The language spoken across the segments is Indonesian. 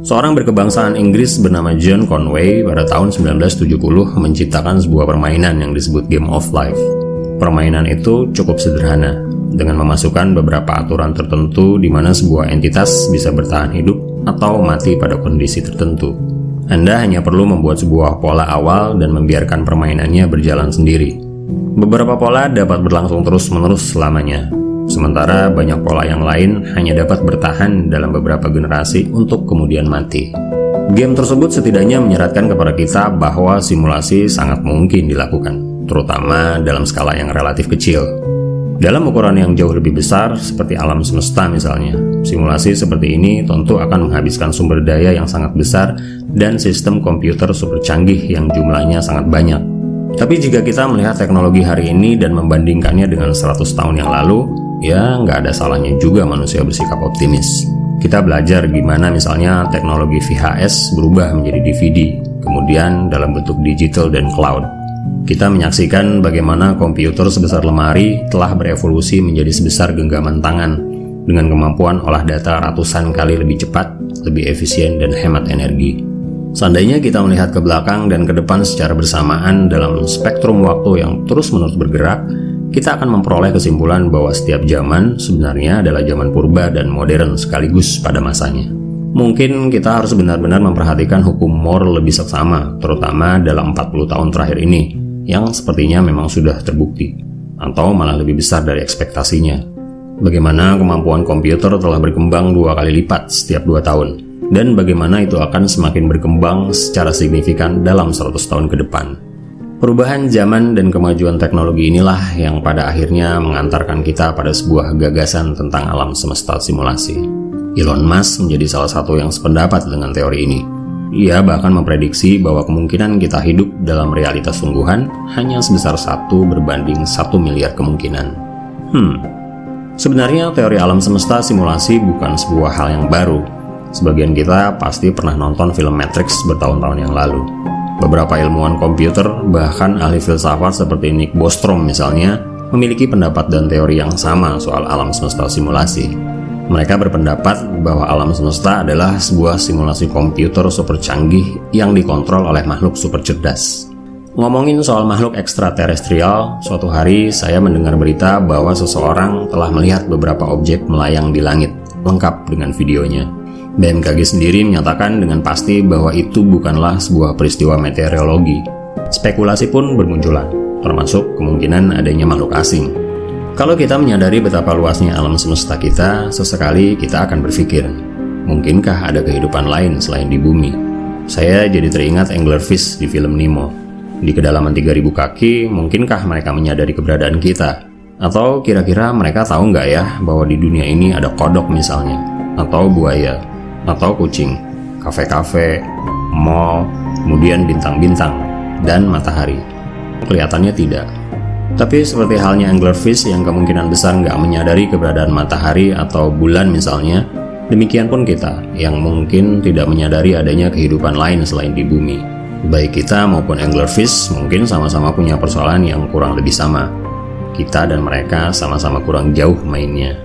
Seorang berkebangsaan Inggris bernama John Conway pada tahun 1970 menciptakan sebuah permainan yang disebut Game of Life. Permainan itu cukup sederhana, dengan memasukkan beberapa aturan tertentu di mana sebuah entitas bisa bertahan hidup atau mati pada kondisi tertentu. Anda hanya perlu membuat sebuah pola awal dan membiarkan permainannya berjalan sendiri. Beberapa pola dapat berlangsung terus-menerus selamanya, sementara banyak pola yang lain hanya dapat bertahan dalam beberapa generasi untuk kemudian mati. Game tersebut setidaknya menyeratkan kepada kita bahwa simulasi sangat mungkin dilakukan, terutama dalam skala yang relatif kecil. Dalam ukuran yang jauh lebih besar, seperti alam semesta misalnya, simulasi seperti ini tentu akan menghabiskan sumber daya yang sangat besar dan sistem komputer super canggih yang jumlahnya sangat banyak. Tapi jika kita melihat teknologi hari ini dan membandingkannya dengan 100 tahun yang lalu, ya nggak ada salahnya juga manusia bersikap optimis. Kita belajar gimana misalnya teknologi VHS berubah menjadi DVD, kemudian dalam bentuk digital dan cloud. Kita menyaksikan bagaimana komputer sebesar lemari telah berevolusi menjadi sebesar genggaman tangan dengan kemampuan olah data ratusan kali lebih cepat, lebih efisien, dan hemat energi. Seandainya kita melihat ke belakang dan ke depan secara bersamaan dalam spektrum waktu yang terus-menerus bergerak, kita akan memperoleh kesimpulan bahwa setiap zaman sebenarnya adalah zaman purba dan modern sekaligus pada masanya. Mungkin kita harus benar-benar memperhatikan hukum Moore lebih seksama, terutama dalam 40 tahun terakhir ini, yang sepertinya memang sudah terbukti, atau malah lebih besar dari ekspektasinya. Bagaimana kemampuan komputer telah berkembang 2 kali lipat setiap 2 tahun, dan bagaimana itu akan semakin berkembang secara signifikan dalam 100 tahun ke depan. Perubahan zaman dan kemajuan teknologi inilah yang pada akhirnya mengantarkan kita pada sebuah gagasan tentang alam semesta simulasi. Elon Musk menjadi salah satu yang sependapat dengan teori ini. Ia bahkan memprediksi bahwa kemungkinan kita hidup dalam realitas sungguhan hanya sebesar 1 berbanding 1 miliar kemungkinan. Sebenarnya teori alam semesta simulasi bukan sebuah hal yang baru. Sebagian kita pasti pernah nonton film Matrix bertahun-tahun yang lalu. Beberapa ilmuwan komputer, bahkan ahli filsafat seperti Nick Bostrom misalnya, memiliki pendapat dan teori yang sama soal alam semesta simulasi. Mereka berpendapat bahwa alam semesta adalah sebuah simulasi komputer super canggih yang dikontrol oleh makhluk super cerdas. Ngomongin soal makhluk ekstraterestrial, suatu hari saya mendengar berita bahwa seseorang telah melihat beberapa objek melayang di langit, lengkap dengan videonya. BMKG sendiri menyatakan dengan pasti bahwa itu bukanlah sebuah peristiwa meteorologi. Spekulasi pun bermunculan, termasuk kemungkinan adanya makhluk asing. Kalau kita menyadari betapa luasnya alam semesta kita, sesekali kita akan berpikir, mungkinkah ada kehidupan lain selain di bumi? Saya jadi teringat anglerfish di film Nemo. Di kedalaman 3000 kaki, mungkinkah mereka menyadari keberadaan kita? Atau kira-kira mereka tahu nggak ya bahwa di dunia ini ada kodok misalnya, atau buaya, atau kucing, kafe-kafe, mall, kemudian bintang-bintang, dan matahari? Kelihatannya tidak. Tapi seperti halnya anglerfish yang kemungkinan besar nggak menyadari keberadaan matahari atau bulan misalnya, demikian pun kita yang mungkin tidak menyadari adanya kehidupan lain selain di bumi. Baik kita maupun anglerfish mungkin sama-sama punya persoalan yang kurang lebih sama. Kita dan mereka sama-sama kurang jauh mainnya.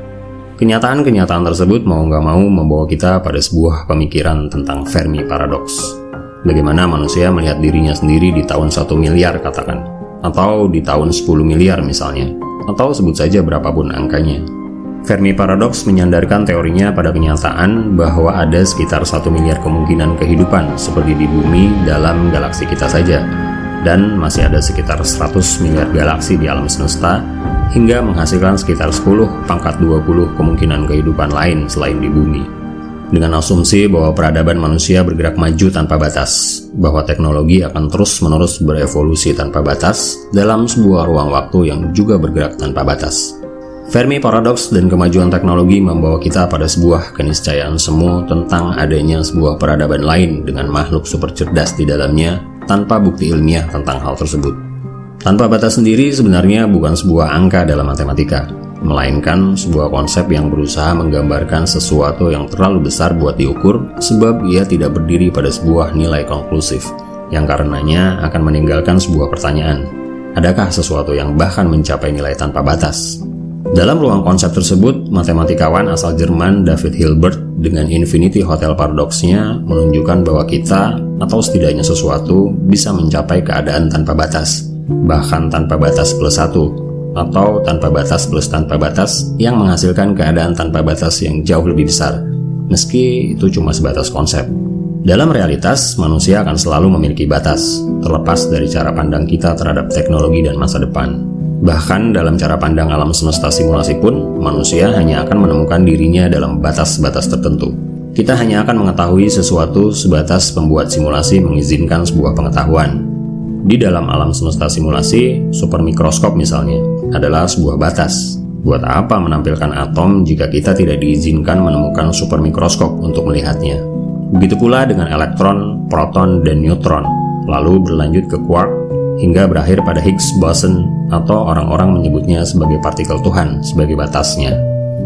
Kenyataan-kenyataan tersebut mau nggak mau membawa kita pada sebuah pemikiran tentang Fermi Paradox. Bagaimana manusia melihat dirinya sendiri di tahun 1 miliar katakan, atau di tahun 10 miliar misalnya, atau sebut saja berapapun angkanya. Fermi Paradox menyandarkan teorinya pada kenyataan bahwa ada sekitar 1 miliar kemungkinan kehidupan seperti di bumi dalam galaksi kita saja, dan masih ada sekitar 100 miliar galaksi di alam semesta, hingga menghasilkan sekitar 10 pangkat 20 kemungkinan kehidupan lain selain di bumi. Dengan asumsi bahwa peradaban manusia bergerak maju tanpa batas, bahwa teknologi akan terus-menerus berevolusi tanpa batas dalam sebuah ruang waktu yang juga bergerak tanpa batas. Fermi Paradox dan kemajuan teknologi membawa kita pada sebuah keniscayaan semu tentang adanya sebuah peradaban lain dengan makhluk super cerdas di dalamnya tanpa bukti ilmiah tentang hal tersebut. Tanpa batas sendiri sebenarnya bukan sebuah angka dalam matematika, melainkan sebuah konsep yang berusaha menggambarkan sesuatu yang terlalu besar buat diukur sebab ia tidak berdiri pada sebuah nilai konklusif, yang karenanya akan meninggalkan sebuah pertanyaan. Adakah sesuatu yang bahkan mencapai nilai tanpa batas? Dalam ruang konsep tersebut, matematikawan asal Jerman David Hilbert dengan Infinity Hotel Paradox-nya menunjukkan bahwa kita, atau setidaknya sesuatu, bisa mencapai keadaan tanpa batas, bahkan tanpa batas plus 1, atau tanpa batas plus tanpa batas yang menghasilkan keadaan tanpa batas yang jauh lebih besar, meski itu cuma sebatas konsep. Dalam realitas, manusia akan selalu memiliki batas, terlepas dari cara pandang kita terhadap teknologi dan masa depan. Bahkan dalam cara pandang alam semesta simulasi pun, manusia hanya akan menemukan dirinya dalam batas-batas tertentu. Kita hanya akan mengetahui sesuatu sebatas pembuat simulasi mengizinkan sebuah pengetahuan. Di dalam alam semesta simulasi, supermikroskop misalnya, adalah sebuah batas. Buat apa menampilkan atom jika kita tidak diizinkan menemukan supermikroskop untuk melihatnya? Begitu pula dengan elektron, proton, dan neutron, lalu berlanjut ke quark, hingga berakhir pada Higgs boson, atau orang-orang menyebutnya sebagai partikel Tuhan sebagai batasnya.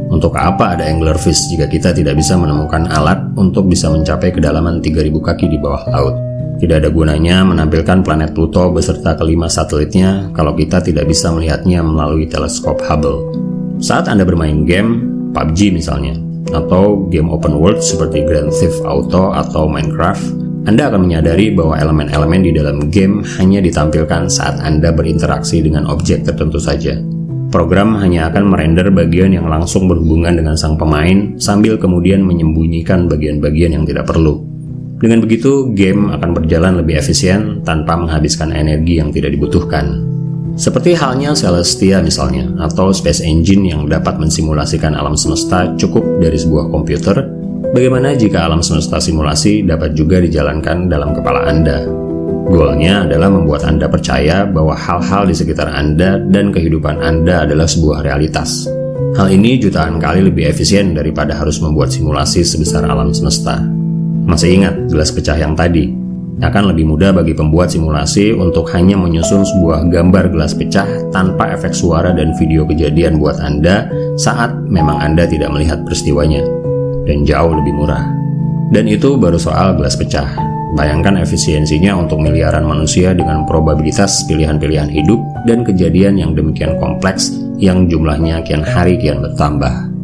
Untuk apa ada anglerfish jika kita tidak bisa menemukan alat untuk bisa mencapai kedalaman 3000 kaki di bawah laut? Tidak ada gunanya menampilkan planet Pluto beserta kelima satelitnya kalau kita tidak bisa melihatnya melalui teleskop Hubble. Saat Anda bermain game, PUBG misalnya, atau game open world seperti Grand Theft Auto atau Minecraft, Anda akan menyadari bahwa elemen-elemen di dalam game hanya ditampilkan saat Anda berinteraksi dengan objek tertentu saja. Program hanya akan merender bagian yang langsung berhubungan dengan sang pemain, sambil kemudian menyembunyikan bagian-bagian yang tidak perlu. Dengan begitu, game akan berjalan lebih efisien tanpa menghabiskan energi yang tidak dibutuhkan. Seperti halnya Celestia misalnya, atau Space Engine yang dapat mensimulasikan alam semesta cukup dari sebuah komputer. Bagaimana jika alam semesta simulasi dapat juga dijalankan dalam kepala Anda? Goalnya adalah membuat Anda percaya bahwa hal-hal di sekitar Anda dan kehidupan Anda adalah sebuah realitas. Hal ini jutaan kali lebih efisien daripada harus membuat simulasi sebesar alam semesta. Masih ingat gelas pecah yang tadi? Akan lebih mudah bagi pembuat simulasi untuk hanya menyusun sebuah gambar gelas pecah tanpa efek suara dan video kejadian buat Anda saat memang Anda tidak melihat peristiwanya. Dan jauh lebih murah. Dan itu baru soal gelas pecah. Bayangkan efisiensinya untuk miliaran manusia dengan probabilitas pilihan-pilihan hidup dan kejadian yang demikian kompleks yang jumlahnya kian hari kian bertambah.